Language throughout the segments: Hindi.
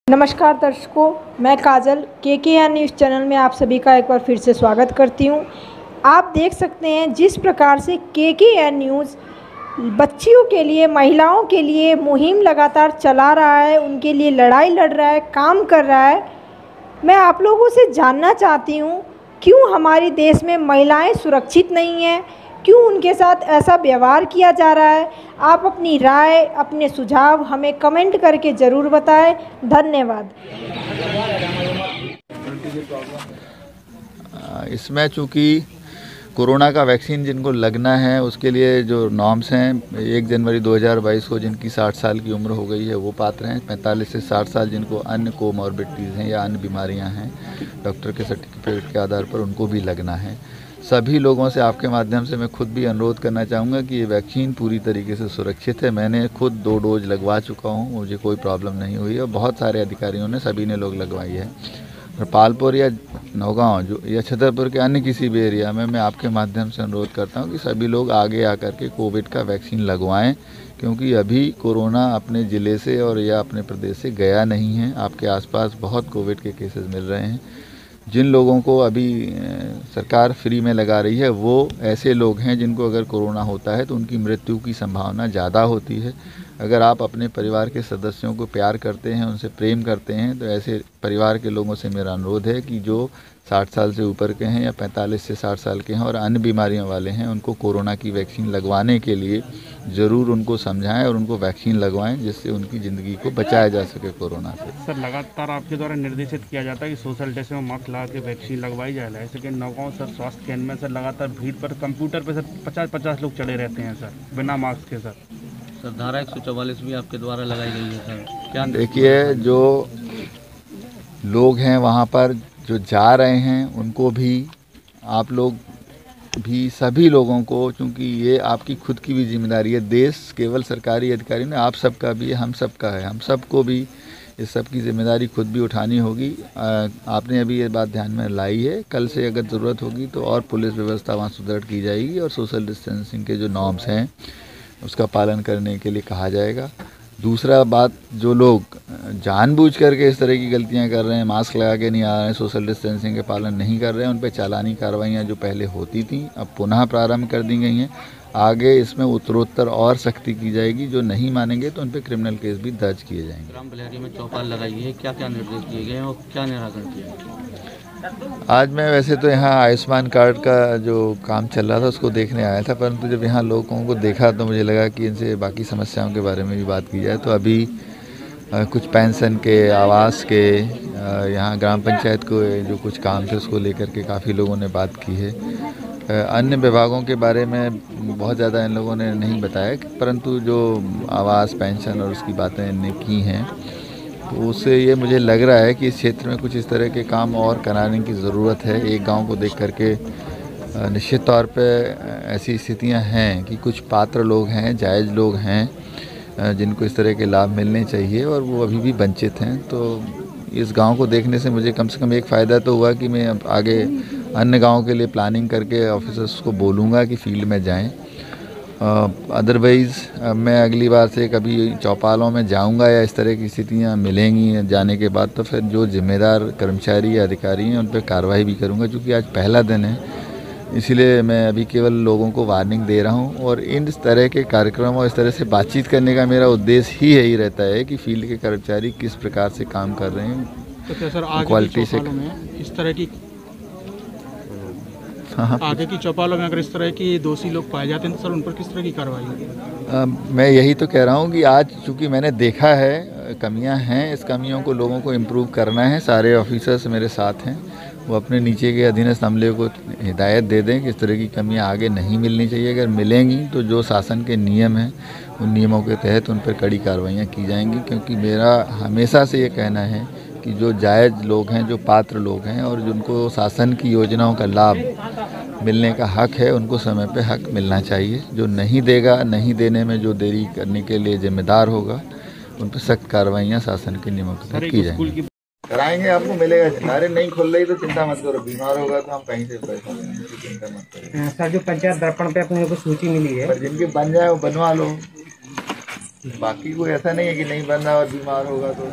नमस्कार दर्शकों, मैं काजल KKN न्यूज़ चैनल में आप सभी का एक बार फिर से स्वागत करती हूं। आप देख सकते हैं जिस प्रकार से KKN न्यूज़ बच्चियों के लिए, महिलाओं के लिए मुहिम लगातार चला रहा है, उनके लिए लड़ाई लड़ रहा है, काम कर रहा है। मैं आप लोगों से जानना चाहती हूं, क्यों हमारे देश में महिलाएं सुरक्षित नहीं हैं, क्यों उनके साथ ऐसा व्यवहार किया जा रहा है। आप अपनी राय, अपने सुझाव हमें कमेंट करके ज़रूर बताएं। धन्यवाद। इसमें चूँकि कोरोना का वैक्सीन जिनको लगना है उसके लिए जो नॉर्म्स हैं 1 जनवरी 2022 को जिनकी 60 साल की उम्र हो गई है वो पात्र हैं। 45 से 60 साल जिनको अन्य कोमॉर्बिडिटीज़ हैं या अन्य बीमारियां हैं, डॉक्टर के सर्टिफिकेट के आधार पर उनको भी लगना है। सभी लोगों से आपके माध्यम से मैं खुद भी अनुरोध करना चाहूँगा कि ये वैक्सीन पूरी तरीके से सुरक्षित है। मैंने खुद 2 डोज लगवा चुका हूँ, मुझे कोई प्रॉब्लम नहीं हुई है और बहुत सारे अधिकारियों ने, सभी ने लोग लगवाई है। और पालपुर या नौगांव जो या छतरपुर के अन्य किसी भी एरिया में मैं आपके माध्यम से अनुरोध करता हूँ कि सभी लोग आगे आकर के कोविड का वैक्सीन लगवाएं, क्योंकि अभी कोरोना अपने ज़िले से और या अपने प्रदेश से गया नहीं है। आपके आसपास बहुत कोविड के केसेस मिल रहे हैं। जिन लोगों को अभी सरकार फ्री में लगा रही है वो ऐसे लोग हैं जिनको अगर कोरोना होता है तो उनकी मृत्यु की संभावना ज़्यादा होती है। अगर आप अपने परिवार के सदस्यों को प्यार करते हैं, उनसे प्रेम करते हैं, तो ऐसे परिवार के लोगों से मेरा अनुरोध है कि जो 60 साल से ऊपर के हैं या 45 से 60 साल के हैं और अन्य बीमारियों वाले हैं, उनको कोरोना की वैक्सीन लगवाने के लिए ज़रूर उनको समझाएं और उनको वैक्सीन लगवाएं, जिससे उनकी ज़िंदगी को बचाया जा सके कोरोना से। सर, लगातार आपके द्वारा निर्देशित किया जाता है कि सोशल डिस्टेंस में मास्क लगा के वैक्सीन लगवाई जाए। ऐसे कि नौगांव सर स्वास्थ्य केंद्र में सर लगातार भीड़ पर कंप्यूटर पर सर 50-50 लोग चले रहते हैं सर बिना मास्क के। सर धारा 144 भी आपके द्वारा लगाई गई है सर, क्या? देखिए, जो लोग हैं वहाँ पर जो जा रहे हैं उनको भी आप लोग भी, सभी लोगों को, क्योंकि ये आपकी खुद की भी जिम्मेदारी है। देश केवल सरकारी अधिकारी नहीं, आप सबका भी है, हम सबका है। हम सबको भी इस सब की जिम्मेदारी खुद भी उठानी होगी। आपने अभी ये बात ध्यान में लाई है, कल से अगर ज़रूरत होगी तो और पुलिस व्यवस्था वहाँ सुदृढ़ की जाएगी और सोशल डिस्टेंसिंग के जो नॉर्म्स हैं उसका पालन करने के लिए कहा जाएगा। दूसरा बात, जो लोग जानबूझ करके इस तरह की गलतियां कर रहे हैं, मास्क लगा के नहीं आ रहे हैं, सोशल डिस्टेंसिंग के पालन नहीं कर रहे हैं, उन पर चालानी कार्रवाइयां जो पहले होती थी अब पुनः प्रारंभ कर दी गई हैं। आगे इसमें उत्तरोत्तर और सख्ती की जाएगी। जो नहीं मानेंगे तो उन पर क्रिमिनल केस भी दर्ज किए जाएंगे। ग्राम बलिहारी में चौपाल लगाई है, क्या क्या निर्देश दिए गए हैं और क्या निराकरण किया गया? आज मैं वैसे तो यहाँ आयुष्मान कार्ड का जो काम चल रहा था उसको देखने आया था, परंतु जब यहाँ लोगों को देखा तो मुझे लगा कि इनसे बाकी समस्याओं के बारे में भी बात की जाए। तो अभी कुछ पेंशन के, आवास के, यहाँ ग्राम पंचायत को जो कुछ काम थे उसको लेकर के काफ़ी लोगों ने बात की है। अन्य विभागों के बारे में बहुत ज़्यादा इन लोगों ने नहीं बताया, परंतु जो आवास, पेंशन और उसकी बातें इनने की हैं तो उससे ये मुझे लग रहा है कि इस क्षेत्र में कुछ इस तरह के काम और कराने की ज़रूरत है। एक गांव को देख करके निश्चित तौर पे ऐसी स्थितियां हैं कि कुछ पात्र लोग हैं, जायज़ लोग हैं जिनको इस तरह के लाभ मिलने चाहिए और वो अभी भी वंचित हैं। तो इस गांव को देखने से मुझे कम से कम एक फ़ायदा तो हुआ कि मैं अब आगे अन्य गाँव के लिए प्लानिंग करके ऑफिसर्स को बोलूँगा कि फील्ड में जाएँ। अदरवाइज़ मैं अगली बार से कभी चौपालों में जाऊंगा या इस तरह की स्थितियां मिलेंगी जाने के बाद तो फिर जो जिम्मेदार कर्मचारी या अधिकारी हैं उन पर कार्रवाई भी करूंगा। क्योंकि आज पहला दिन है, इसलिए मैं अभी केवल लोगों को वार्निंग दे रहा हूं। और इन तरह के कार्यक्रम और इस तरह से बातचीत करने का मेरा उद्देश्य ही यही रहता है कि फील्ड के कर्मचारी किस प्रकार से काम कर रहे हैं, तो सर क्वालिटी से। इस तरह की आगे की चौपालों में अगर इस तरह की दोषी लोग पाए जाते हैं तो सर उन पर किस तरह की कार्रवाई होगी? मैं यही तो कह रहा हूँ कि आज चूँकि मैंने देखा है कमियां हैं, इस कमियों को लोगों को इम्प्रूव करना है। सारे ऑफिसर्स मेरे साथ हैं, वो अपने नीचे के अधीनस्थ अमले को हिदायत दे दें कि इस तरह की कमियां आगे नहीं मिलनी चाहिए। अगर मिलेंगी तो जो शासन के नियम हैं उन नियमों के तहत उन पर कड़ी कार्रवाइयाँ की जाएंगी। क्योंकि मेरा हमेशा से ये कहना है कि जो जायज़ लोग हैं, जो पात्र लोग हैं और जिनको शासन की योजनाओं का लाभ मिलने का हक है, उनको समय पे हक मिलना चाहिए। जो नहीं देगा, नहीं देने में जो देरी करने के लिए जिम्मेदार होगा, उन पर सख्त कार्रवाइयाँ शासन के नियमों के तहत की जाएंगी। कराएंगे, आपको मिलेगा। अरे नहीं खुल रही तो चिंता मत करो, बीमार होगा तो हम कहीं से पैसा देंगे, चिंता मत करो। सर, जो पंचायत दर्पण पे अपने को सूची मिली है, पर जिनके बन जाए वो बनवा लो। बाकी कोई ऐसा नहीं है कि नहीं बन रहा और बीमार होगा तो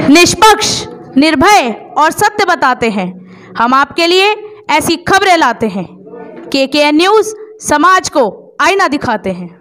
निष्पक्ष, निर्भय और सत्य बताते हैं। हम आपके लिए ऐसी खबरें लाते हैं। KKN न्यूज़ समाज को आईना दिखाते हैं।